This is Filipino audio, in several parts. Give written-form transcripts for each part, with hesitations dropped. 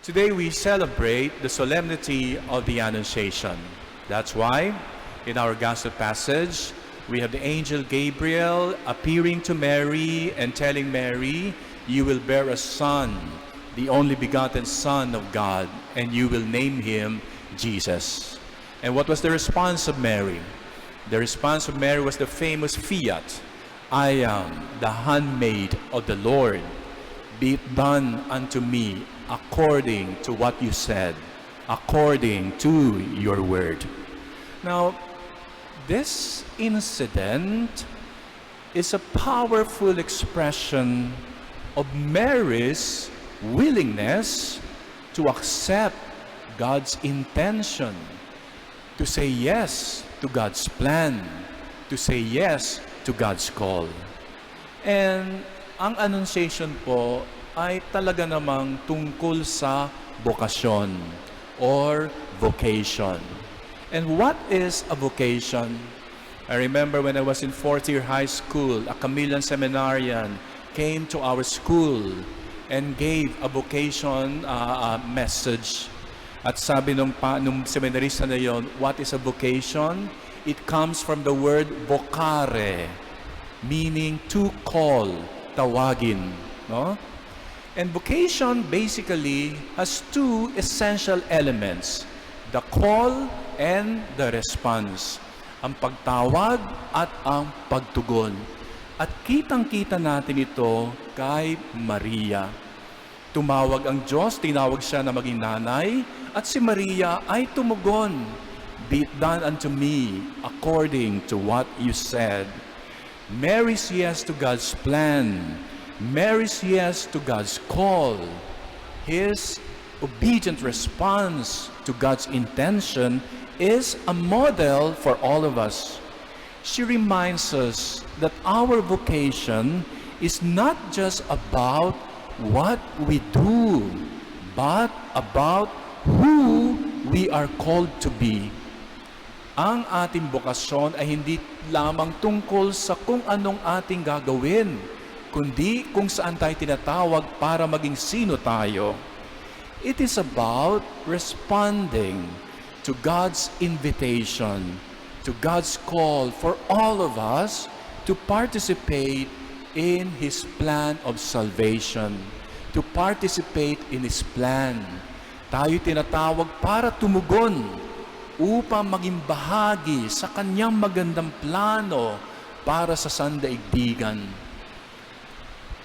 Today we celebrate the solemnity of the Annunciation. That's why in our gospel passage, we have the angel Gabriel appearing to Mary and telling Mary, "You will bear a son, the only begotten Son of God, and you will name him Jesus." And what was the response of Mary? The response of Mary was the famous fiat, "I am the handmaid of the Lord. Be it done unto me according to what you said, according to your word." Now, this incident is a powerful expression of Mary's willingness to accept God's intention, to say yes to God's plan, to say yes to God's call. And ang Annunciation po ay talaga namang tungkol sa bokasyon or vocation. And what is a vocation? I remember when I was in fourth year high school, a Camillian seminarian came to our school and gave a vocation message. At sabi nung seminarista na yon, what is a vocation? It comes from the word vocare, meaning to call, tawagin. No? And vocation basically has two essential elements, the call and the response. Ang pagtawag at ang pagtugon. At kitang-kita natin ito kay Maria. Tumawag ang Diyos, tinawag siya na maging nanay, at si Maria ay tumugon, "Be it done unto me according to what you said." Mary's yes to God's plan, Mary's yes to God's call, his obedient response to God's intention is a model for all of us. She reminds us that our vocation is not just about what we do, but about who we are called to be. Ang ating bokasyon ay hindi lamang tungkol sa kung anong ating gagawin, kundi kung saan tayo tinatawag para maging sino tayo. It is about responding to God's invitation, to God's call for all of us to participate in His plan of salvation, to participate in His plan. Tayo tinatawag para tumugon upang maging bahagi sa Kanyang magandang plano para sa sandaigdigan.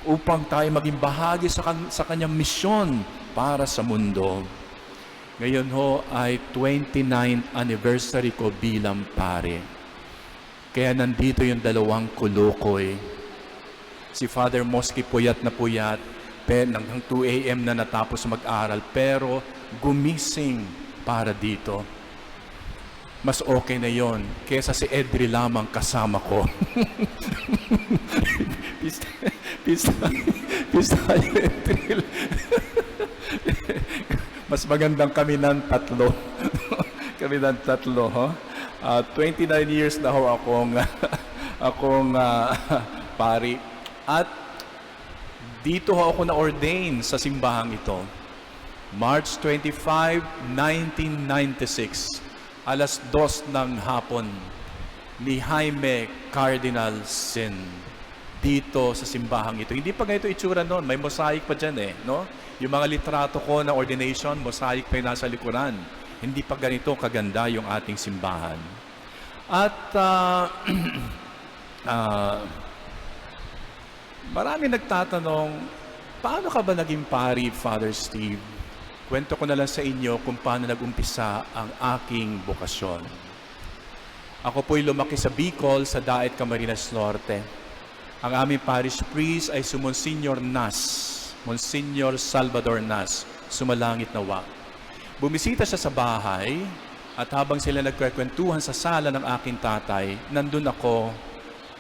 Upang tayo maging bahagi sa Kanyang misyon para sa mundo. Ngayon ho ay 29th anniversary ko bilang pare. Kaya nandito yung dalawang kulukoy. Si Father Mosky puyat na puyat, hanggang 2 a.m. na natapos mag-aral, pero gumising para dito. Mas okay na yon kesa si Edri lamang kasama ko. Pistayo Edri. Mas magandang kami ng tatlo. Kami ng tatlo, ho? 29 years na ho akong pari. At dito ho ako na-ordain sa simbahang ito. March 25, 1996, alas 2 ng hapon, ni Jaime Cardinal Sin. Dito sa simbahang ito. Hindi pa ganito itsura noon. May mosaic pa dyan eh. No? Yung mga litrato ko na ordination, mosaic pa yung nasa likuran. Hindi pa ganito kaganda yung ating simbahan. At marami nagtatanong, paano ka ba naging pari, Father Steve? Kwento ko na lang sa inyo kung paano nag-umpisa ang aking bokasyon. Ako po'y lumaki sa Bicol, sa Daet, Camarines Norte. Ang aming parish priest ay si Monsignor Nas, Monsignor Salvador Nas, sumalangit nawa. Bumisita siya sa bahay at habang sila nagkwekwentuhan sa sala ng aking tatay, nandun ako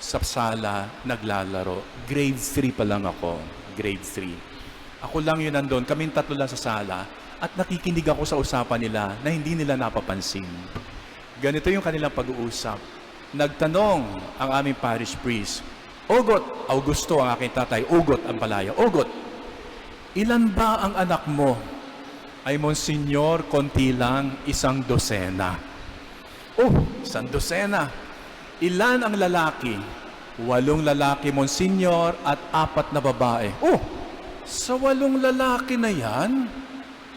sa sala naglalaro. Grade 3 pa lang ako. Grade 3. Ako lang yun nandun. Kaming tatlo lang sa sala at nakikinig ako sa usapan nila na hindi nila napapansin. Ganito yung kanilang pag-uusap. Nagtanong ang aming parish priest, "Ugot," Augusto ang aking tatay, "Ugot ang palaya, Ugot, ilan ba ang anak mo?" Ay, Monsignor, konti lang, 100. Oh, 100. Ilan ang lalaki? 8 lalaki, Monsignor, at 4 na babae. Oh, sa 8 lalaki na yan,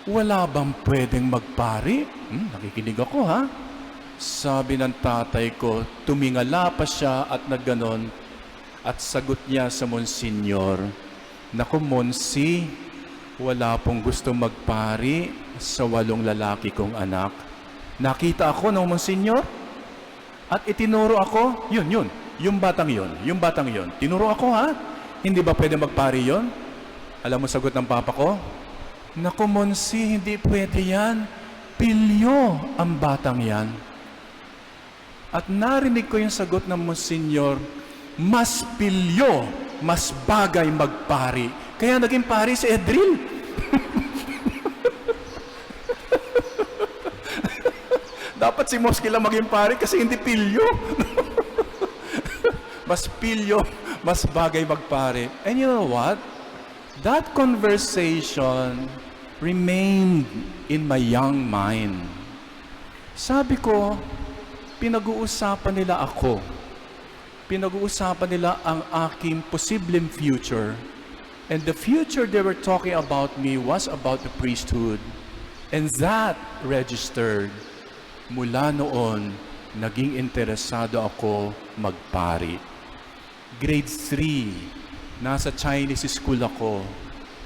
wala bang pwedeng magpari? Nakikinig ako, ha? Sabi ng tatay ko, tumingala pa siya at nagganon. At sagot niya sa Monsignor, naku, Monsi, wala pong gusto magpari sa 8 lalaki kong anak. Nakita ako ng Monsignor at itinuro ako, yung batang yun. Tinuro ako, ha? Hindi ba pwede magpari yun? Alam mo sagot ng papa ko? Naku, Monsi, hindi pwede yan. Pilyo ang batang yan. At narinig ko yung sagot ng Monsignor, mas pilyo, mas bagay magpari. Kaya naging pari si Edril. Dapat si Moski lang maging pari kasi hindi pilyo. Mas pilyo, mas bagay magpari. And you know what? That conversation remained in my young mind. Sabi ko, pinag-uusapan nila ako. Pinag-uusapan nila ang aking posibleng future. And the future they were talking about me was about the priesthood. And that registered. Mula noon, naging interesado ako magpari. Grade 3, nasa Chinese school ako.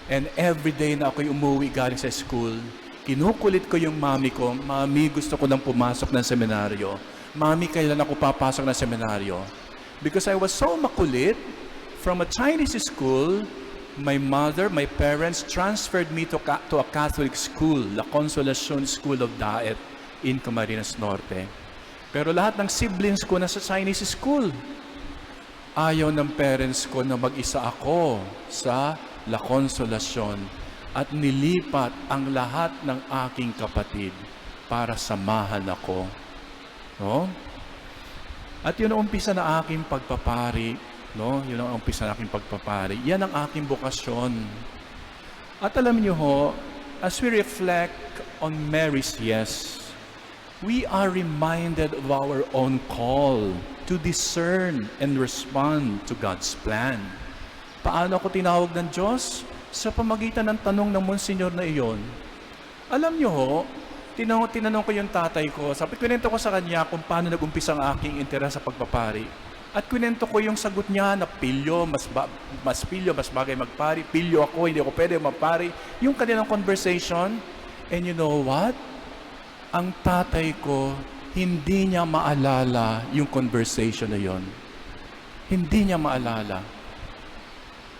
And every day na ako'y umuwi galing sa school, kinukulit ko yung mami ko, Mami, gusto ko lang pumasok ng seminaryo. Mami, kailan ako papasok ng seminaryo? Because I was so makulit, from a Chinese school, my mother, my parents transferred me to a Catholic school, La Consolacion School of Daet in Camarines Norte. Pero lahat ng siblings ko nasa Chinese school. Ayaw ng parents ko na mag-isa ako sa La Consolacion at nilipat ang lahat ng aking kapatid para samahan ako. No? At yun ang umpisa na aking pagpapari. No? Yun ang umpisa na aking pagpapari. Yan ang aking bokasyon. At alam niyo ho, as we reflect on Mary's yes, we are reminded of our own call to discern and respond to God's plan. Paano ako tinawag ng Diyos? Sa pamagitan ng tanong ng Monsignor na iyon. Alam niyo ho, tinanong ko yung tatay ko, kwento ko sa kanya kung paano nag-umpisa ang aking interes sa pagpapari. At kwento ko yung sagot niya na pilyo, mas bagay magpari, pilyo ako, hindi ako pwede magpari. Yung kanilang conversation, and you know what? Ang tatay ko, hindi niya maalala yung conversation na yon. Hindi niya maalala.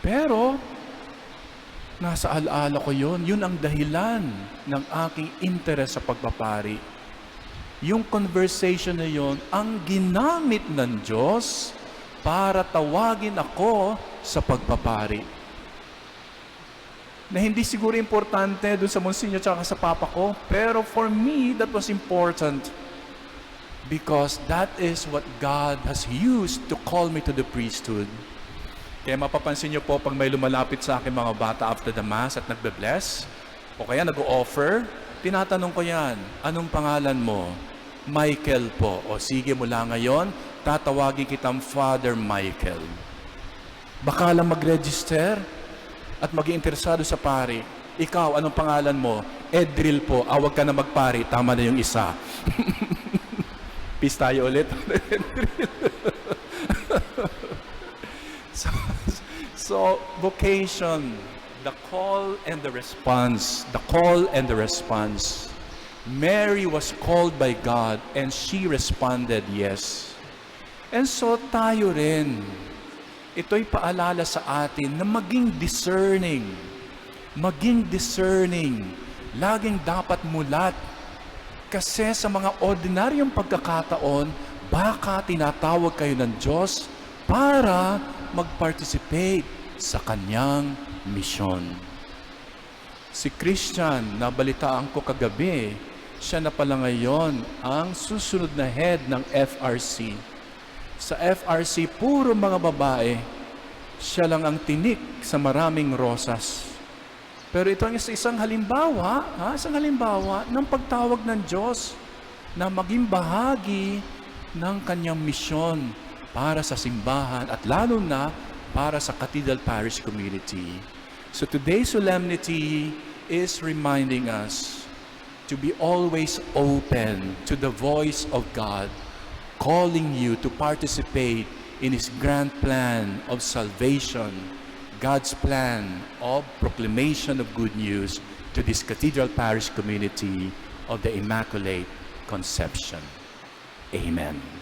Pero, nasa alaala ko yon. Yun ang dahilan ng aking interest sa pagpapari. Yung conversation na yon, ang ginamit ng Diyos para tawagin ako sa pagpapari. Na hindi siguro importante dun sa Monsignor tsaka sa Papa ko, pero for me, that was important because that is what God has used to call me to the priesthood. Kaya mapapansin niyo po pag may lumalapit sa akin mga bata after the Mass at nagbe-bless, o kaya nag-o-offer, tinatanong ko yan, anong pangalan mo? Michael po. O sige, mula ngayon, tatawagin kitang Father Michael. Baka lang mag-register at maging interesado sa pari. Ikaw, anong pangalan mo? Edril po. Huwag ka na magpari. Tama na yung isa. Peace tayo ulit. so, vocation. The call and the response. The call and the response. Mary was called by God and she responded yes. And so tayo rin. Ito'y paalala sa atin na maging discerning. Maging discerning. Laging dapat mulat. Kasi sa mga ordinaryong pagkakataon, baka tinatawag kayo ng Diyos para mag-participate sa kanyang misyon. Si Christian, nabalitaan ko kagabi, siya na pala ngayon ang susunod na head ng FRC. Sa FRC, puro mga babae. Siya lang ang tinik sa maraming rosas. Pero ito ang isang halimbawa, isang halimbawa ng pagtawag ng Diyos na maging bahagi ng kanyang misyon para sa simbahan at lalo na para sa Cathedral Parish community. So today's solemnity is reminding us to be always open to the voice of God, calling you to participate in His grand plan of salvation, God's plan of proclamation of good news to this Cathedral Parish community of the Immaculate Conception. Amen.